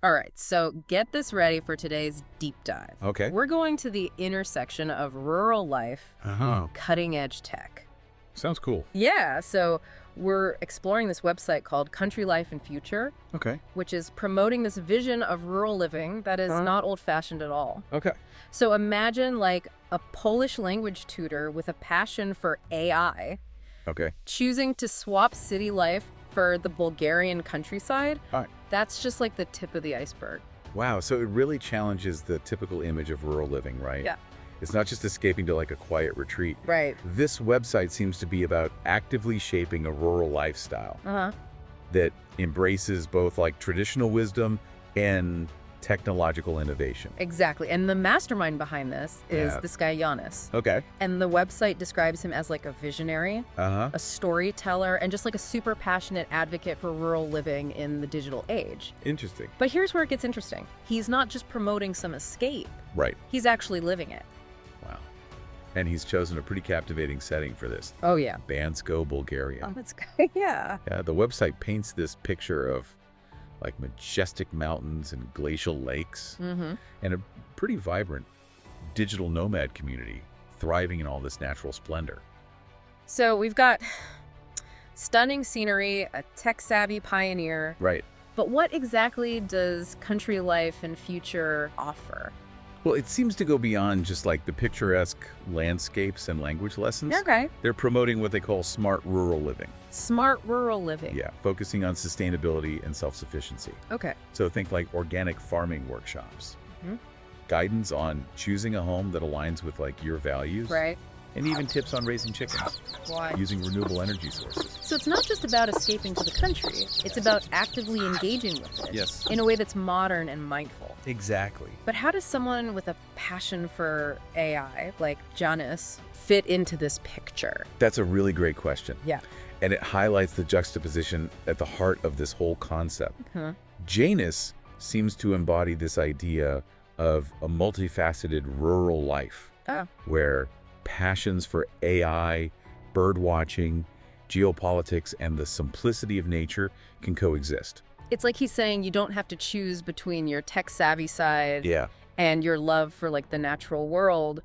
All right, so get this ready for today's deep dive. Okay. We're going to the intersection of rural life and cutting-edge tech. Sounds cool. Yeah, so we're exploring this website called Country Life and Future, Okay. which is promoting this vision of rural living that is not old-fashioned at all. Okay. So imagine like a Polish language tutor with a passion for AI Okay. choosing to swap city life for the Bulgarian countryside. All right. That's just like the tip of the iceberg. Wow. So it really challenges the typical image of rural living, right? Yeah. It's not just escaping to like a quiet retreat. Right. This website seems to be about actively shaping a rural lifestyle that embraces both like traditional wisdom and technological innovation. Exactly. And the mastermind behind this is this guy, Janusz. Okay. And the website describes him as like a visionary, a storyteller, and just like a super passionate advocate for rural living in the digital age. Interesting. But here's where it gets interesting. He's not just promoting some escape. Right. He's actually living it. Wow. And he's chosen a pretty captivating setting for this. Oh, yeah. Bansko, Bulgaria. Oh, that's good. Yeah. Yeah, the website paints this picture of like majestic mountains and glacial lakes and a pretty vibrant digital nomad community thriving in all this natural splendor. So we've got stunning scenery, a tech-savvy pioneer. Right. But what exactly does Country Life and Future offer? Well, it seems to go beyond just like the picturesque landscapes and language lessons. Okay. They're promoting what they call smart rural living. Smart rural living. Yeah, focusing on sustainability and self-sufficiency. Okay. So think like organic farming workshops, guidance on choosing a home that aligns with like your values, Right. and even tips on raising chickens Why? using renewable energy sources. So it's not just about escaping to the country. It's about actively engaging with it. Yes. In a way that's modern and mindful. Exactly. But how does someone with a passion for AI, like Janusz, fit into this picture? That's a really great question. Yeah. And it highlights the juxtaposition at the heart of this whole concept. Janusz seems to embody this idea of a multifaceted rural life where passions for AI, birdwatching, geopolitics, and the simplicity of nature can coexist. It's like he's saying you don't have to choose between your tech-savvy side Yeah, and your love for like the natural world.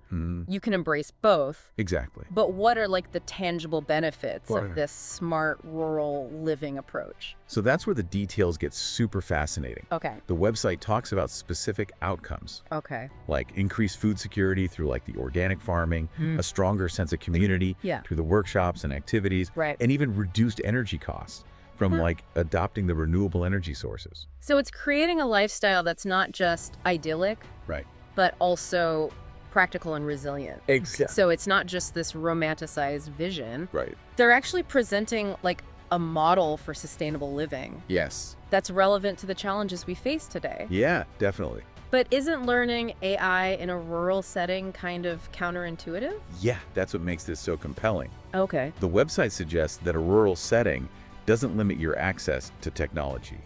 You can embrace both. exactly. But what are like the tangible benefits What of are- this smart rural living approach? So that's where the details get super fascinating. Okay. The website talks about specific outcomes, Okay. like increased food security through like the organic farming, a stronger sense of community Yeah. through the workshops and activities, Right. and even reduced energy costs from like adopting the renewable energy sources. So it's creating a lifestyle that's not just idyllic, Right. but also practical and resilient. Exactly. So it's not just this romanticized vision. Right. They're actually presenting like a model for sustainable living Yes. that's relevant to the challenges we face today. Yeah, definitely. But isn't learning AI in a rural setting kind of counterintuitive? Yeah, that's what makes this so compelling. Okay. The website suggests that a rural setting doesn't limit your access to technology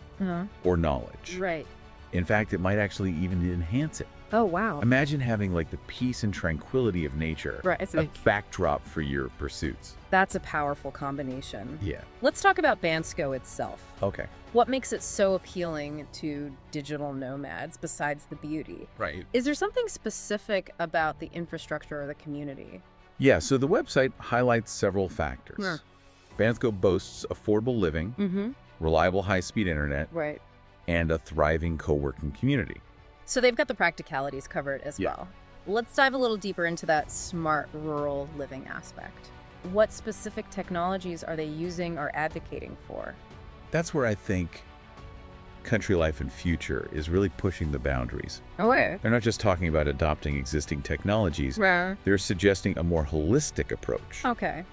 or knowledge. Right. In fact, it might actually even enhance it. Oh, wow. Imagine having like the peace and tranquility of nature, Right. It's a like, backdrop for your pursuits. that's a powerful combination. Yeah. Let's talk about Bansko itself. Okay. What makes it so appealing to digital nomads besides the beauty? Right. Is there something specific about the infrastructure or the community? Yeah, so the website highlights several factors. Yeah. Bansko boasts affordable living, reliable high-speed internet, Right. and a thriving co-working community. So they've got the practicalities covered as Yeah. well. Let's dive a little deeper into that smart rural living aspect. What specific technologies are they using or advocating for? That's where I think Country Life and Future is really pushing the boundaries. Oh, wait. They're not just talking about adopting existing technologies, Right. they're suggesting a more holistic approach Okay.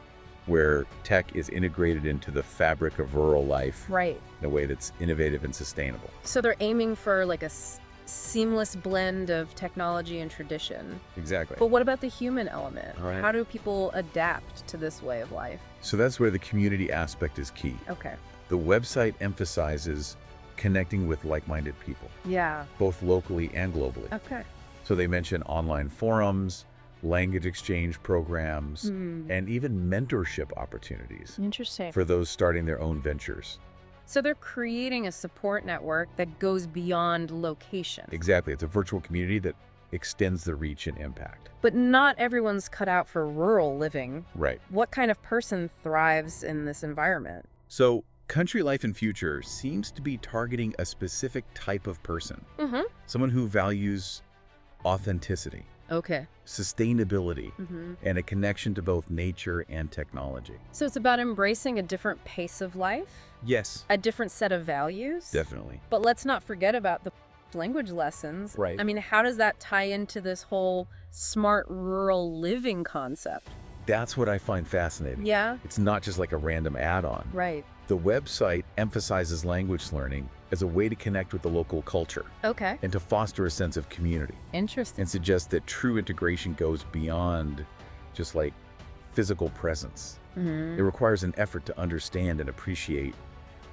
where tech is integrated into the fabric of rural life Right. in a way that's innovative and sustainable. So they're aiming for like a seamless blend of technology and tradition. Exactly. But what about the human element? All right. How do people adapt to this way of life? So that's where the community aspect is key. Okay. The website emphasizes connecting with like-minded people, Yeah. both locally and globally. Okay. So they mention online forums, language exchange programs, and even mentorship opportunities Interesting. for those starting their own ventures. So they're creating a support network that goes beyond location. Exactly. It's a virtual community that extends the reach and impact. But not everyone's cut out for rural living. Right. What kind of person thrives in this environment? So Country Life and Future seems to be targeting a specific type of person. Someone who values authenticity, sustainability, and a connection to both nature and technology. So it's about embracing a different pace of life? Yes. A different set of values? Definitely. But let's not forget about the language lessons. Right. I mean, how does that tie into this whole smart rural living concept? That's what I find fascinating. Yeah? It's not just like a random add-on. Right. The website emphasizes language learning as a way to connect with the local culture and to foster a sense of community. Interesting. And suggests that true integration goes beyond just like physical presence. It requires an effort to understand and appreciate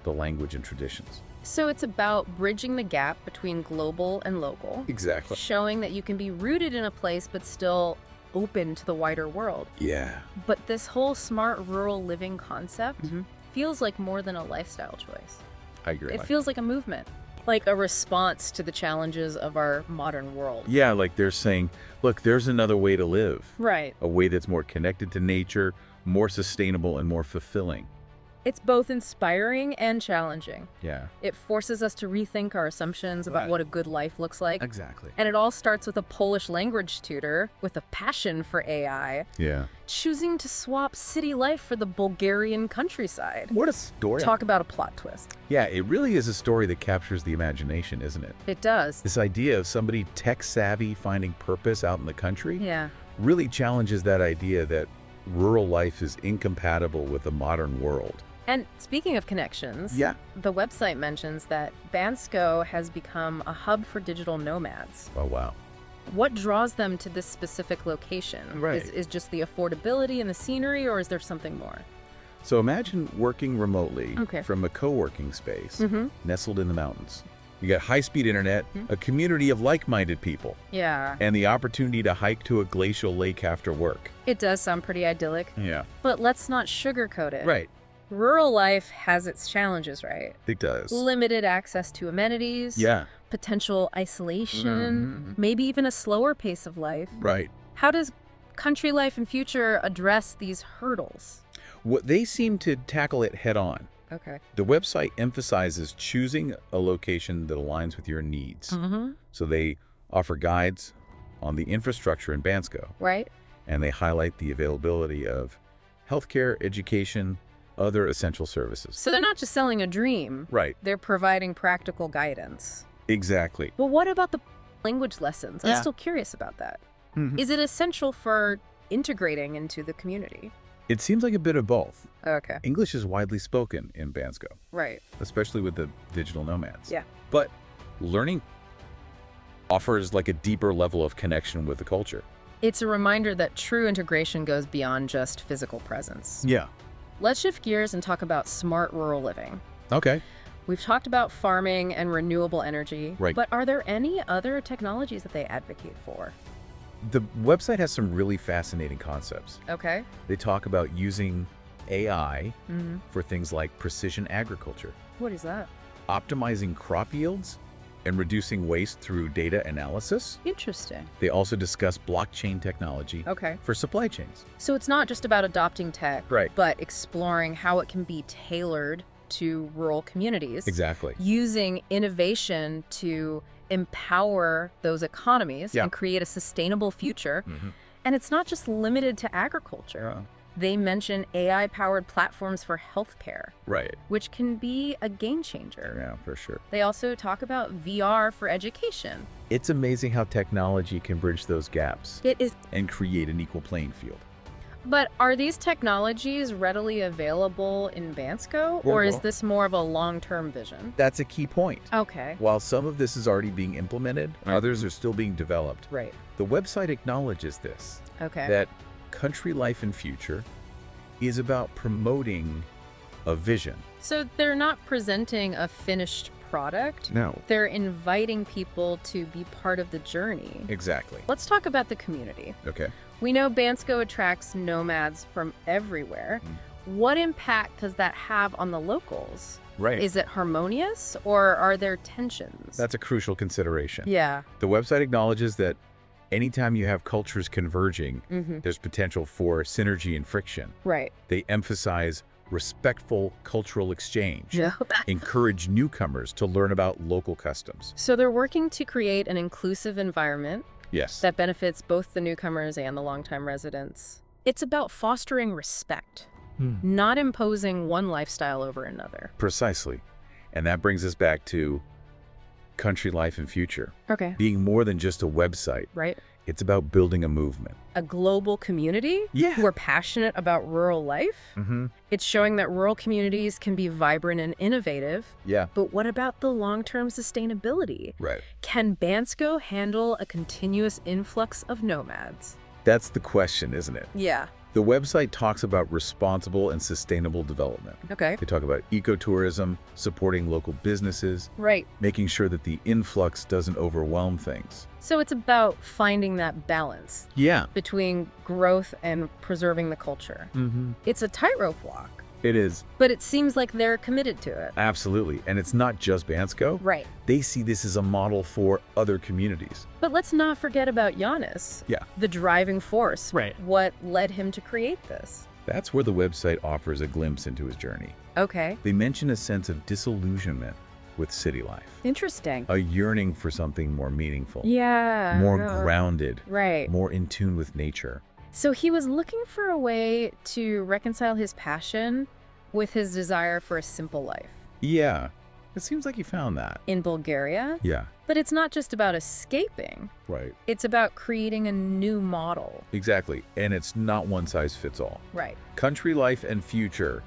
the language and traditions. So it's about bridging the gap between global and local. Exactly. Showing that you can be rooted in a place but still open to the wider world. Yeah. But this whole smart rural living concept feels like more than a lifestyle choice. I agree. It feels like a movement, like a response to the challenges of our modern world. Yeah, like they're saying, look, there's another way to live. Right. A way that's more connected to nature, more sustainable, and more fulfilling. It's both inspiring and challenging. Yeah. It forces us to rethink our assumptions about what a good life looks like. Exactly. And it all starts with a Polish language tutor with a passion for AI. Yeah. Choosing to swap city life for the Bulgarian countryside. What a story. Talk about a plot twist. Yeah, it really is a story that captures the imagination, isn't it? It does. This idea of somebody tech-savvy finding purpose out in the country really challenges that idea that rural life is incompatible with the modern world. And speaking of connections, the website mentions that Bansko has become a hub for digital nomads. Oh, wow. What draws them to this specific location? Right. Is just the affordability and the scenery, or is there something more? So imagine working remotely from a co-working space nestled in the mountains. You got high-speed internet, a community of like-minded people, and the opportunity to hike to a glacial lake after work. It does sound pretty idyllic. Yeah. But let's not sugarcoat it. Right. Rural life has its challenges, right? It does. Limited access to amenities. Yeah. Potential isolation. Maybe even a slower pace of life. Right. How does Country Life and Future address these hurdles? They seem to tackle it head on. Okay. The website emphasizes choosing a location that aligns with your needs. So they offer guides on the infrastructure in Bansko. Right. And they highlight the availability of healthcare, education, other essential services. So they're not just selling a dream. Right. They're providing practical guidance. Exactly. But what about the language lessons? I'm still curious about that. Is it essential for integrating into the community? It seems like a bit of both. Okay. English is widely spoken in Bansko. Right. Especially with the digital nomads. Yeah. But learning offers like a deeper level of connection with the culture. It's a reminder that true integration goes beyond just physical presence. Yeah. Let's shift gears and talk about smart rural living. Okay. We've talked about farming and renewable energy. Right. But are there any other technologies that they advocate for? The website has some really fascinating concepts. Okay. They talk about using AI for things like precision agriculture. What is that? Optimizing crop yields and reducing waste through data analysis. Interesting. They also discuss blockchain technology for supply chains. So it's not just about adopting tech, Right. but exploring how it can be tailored to rural communities. Exactly. Using innovation to empower those economies and create a sustainable future. And it's not just limited to agriculture. They mention AI-powered platforms for healthcare, Right. which can be a game changer. Yeah, for sure. They also talk about VR for education. It's amazing how technology can bridge those gaps It is. and create an equal playing field. But are these technologies readily available in Bansko, or is this more of a long-term vision? That's a key point. Okay. While some of this is already being implemented, others are still being developed. Right. The website acknowledges this, Okay. that Country Life and Future is about promoting a vision. So they're not presenting a finished product. No. They're inviting people to be part of the journey. Exactly. Let's talk about the community. Okay. We know Bansko attracts nomads from everywhere. what impact does that have on the locals? Right. Is it harmonious, or are there tensions? That's a crucial consideration. Yeah. The website acknowledges that anytime you have cultures converging, there's potential for synergy and friction. Right. They emphasize respectful cultural exchange, Yeah. encourage newcomers to learn about local customs. So they're working to create an inclusive environment Yes. that benefits both the newcomers and the longtime residents. It's about fostering respect, not imposing one lifestyle over another. Precisely. And that brings us back to country life and future. Okay. Being more than just a website. Right. It's about building a movement. A global community Yeah. who are passionate about rural life. It's showing that rural communities can be vibrant and innovative. Yeah. But what about the long-term sustainability? Right. Can Bansko handle a continuous influx of nomads? That's the question, isn't it? Yeah. The website talks about responsible and sustainable development. Okay. They talk about ecotourism, supporting local businesses, Right. making sure that the influx doesn't overwhelm things. So it's about finding that balance Yeah. between growth and preserving the culture. It's a tightrope walk, It is. but it seems like they're committed to it. Absolutely. And it's not just Bansko. Right. They see this as a model for other communities. But let's not forget about Janusz, Yeah. the driving force. Right. What led him to create this? That's where the website offers a glimpse into his journey. Okay. They mention a sense of disillusionment with city life, Interesting. a yearning for something more meaningful, Yeah. more grounded, Right. more in tune with nature. So he was looking for a way to reconcile his passion with his desire for a simple life. Yeah, it seems like he found that. In Bulgaria, Yeah, but it's not just about escaping. right. It's about creating a new model. Exactly. And it's not one size fits all. Right. Country Life and Future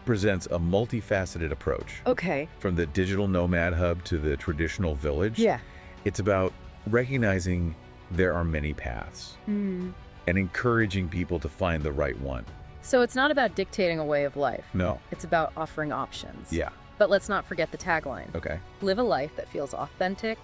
presents a multifaceted approach. Okay. From the digital nomad hub to the traditional village. Yeah. It's about recognizing there are many paths and encouraging people to find the right one. So it's not about dictating a way of life. No. It's about offering options. Yeah. But let's not forget the tagline. Okay. Live a life that feels authentic,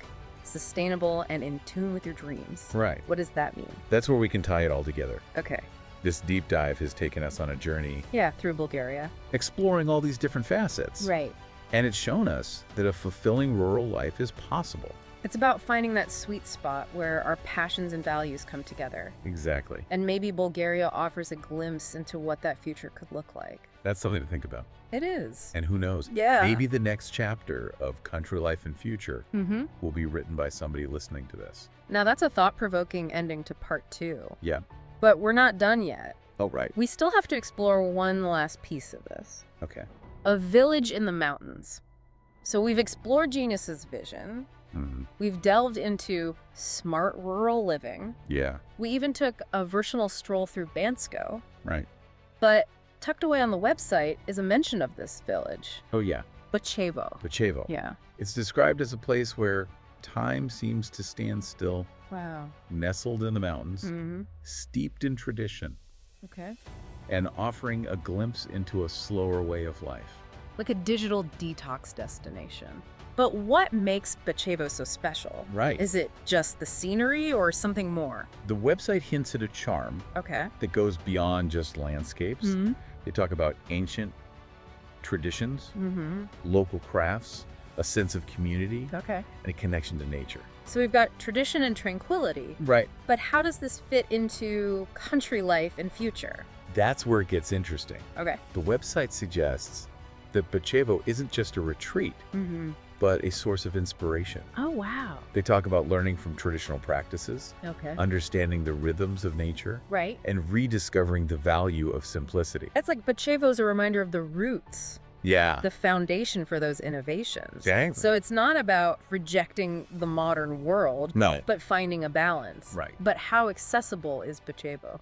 sustainable, and in tune with your dreams. Right. What does that mean? That's where we can tie it all together. Okay. This deep dive has taken us on a journey Yeah, through Bulgaria. exploring all these different facets. Right. And it's shown us that a fulfilling rural life is possible. It's about finding that sweet spot where our passions and values come together. Exactly. And maybe Bulgaria offers a glimpse into what that future could look like. That's something to think about. It is. And who knows? Yeah. Maybe the next chapter of Country Life and Future Mm-hmm. will be written by somebody listening to this. Now that's a thought-provoking ending to part 2. Yeah. But we're not done yet. Oh, right. We still have to explore one last piece of this. Okay. A village in the mountains. So we've explored Janusz's vision. We've delved into smart rural living. Yeah. We even took a versional stroll through Bansko. Right. But tucked away on the website is a mention of this village, Oh, yeah. Bachevo. Bachevo. Yeah. It's described as a place where time seems to stand still, Wow. nestled in the mountains, Mm-hmm. steeped in tradition, Okay. and offering a glimpse into a slower way of life. Like a digital detox destination. But what makes Bachevo so special? Right. Is it just the scenery or something more? The website hints at a charm Okay. that goes beyond just landscapes. Mm-hmm. They talk about ancient traditions, Mm-hmm. local crafts, a sense of community, Okay. and a connection to nature. So we've got tradition and tranquility. Right. But how does this fit into country life and future? That's where it gets interesting. Okay. The website suggests that Bachevo isn't just a retreat, Mm-hmm. but a source of inspiration. Oh, wow. They talk about learning from traditional practices, Okay. understanding the rhythms of nature, Right. and rediscovering the value of simplicity. It's like Bachevo's a reminder of the roots, Yeah. the foundation for those innovations. Exactly. So it's not about rejecting the modern world, No. but finding a balance. Right. But how accessible is Bachevo?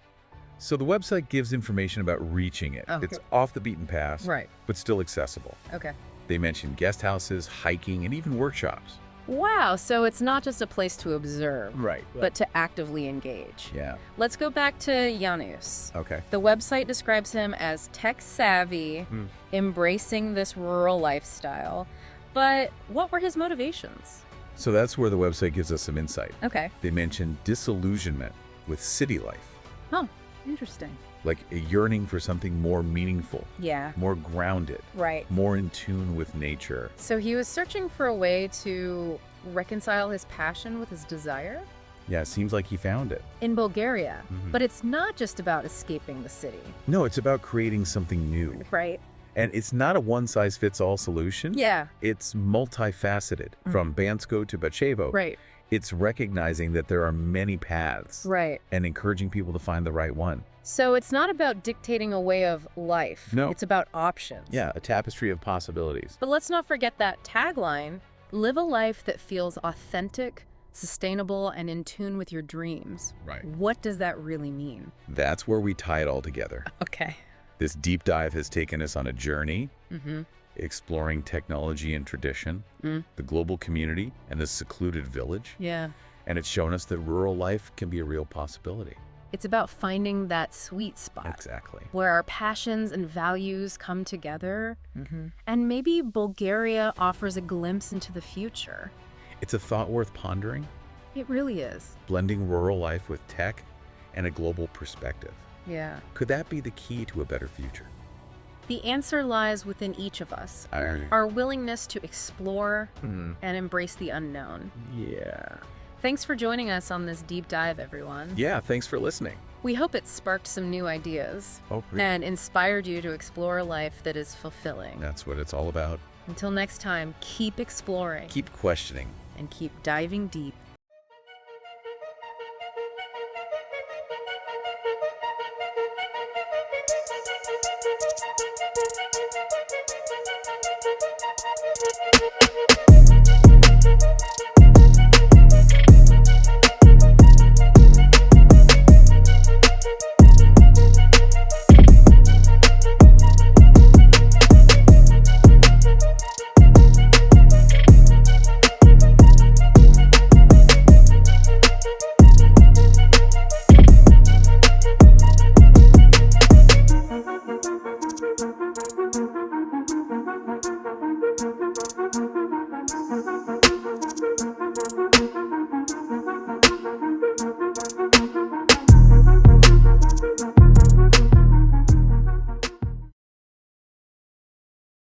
So the website gives information about reaching it. Oh. It's off the beaten path, Right. but still accessible. Okay. They mention guest houses, hiking, and even workshops. Wow. So it's not just a place to observe, Right. but to actively engage. Yeah. Let's go back to Janusz. Okay. The website describes him as tech-savvy, embracing this rural lifestyle. But what were his motivations? So that's where the website gives us some insight. Okay. They mention disillusionment with city life. Oh, interesting. like a yearning for something more meaningful, Yeah. more grounded, Right. more in tune with nature. So he was searching for a way to reconcile his passion with his desire? Yeah, it seems like he found it. In Bulgaria. But it's not just about escaping the city. No, it's about creating something new. Right. And it's not a one-size-fits-all solution. Yeah. It's multifaceted, from Bansko to Bachevo. Right. It's recognizing that there are many paths. Right. And encouraging people to find the right one. So it's not about dictating a way of life. No. It's about options. Yeah, a tapestry of possibilities. But let's not forget that tagline, live a life that feels authentic, sustainable, and in tune with your dreams. Right. What does that really mean? That's where we tie it all together. Okay. This deep dive has taken us on a journey, exploring technology and tradition, the global community, and the secluded village. Yeah. And it's shown us that rural life can be a real possibility. It's about finding that sweet spot. Exactly. Where our passions and values come together. And maybe Bulgaria offers a glimpse into the future. It's a thought worth pondering, It really is. blending rural life with tech and a global perspective. Yeah. Could that be the key to a better future? The answer lies within each of us. Our willingness to explore and embrace the unknown. Yeah. Thanks for joining us on this deep dive, everyone. Yeah, thanks for listening. We hope it sparked some new ideas Oh, great. and inspired you to explore a life that is fulfilling. That's what it's all about. Until next time, keep exploring Keep questioning. and keep diving deep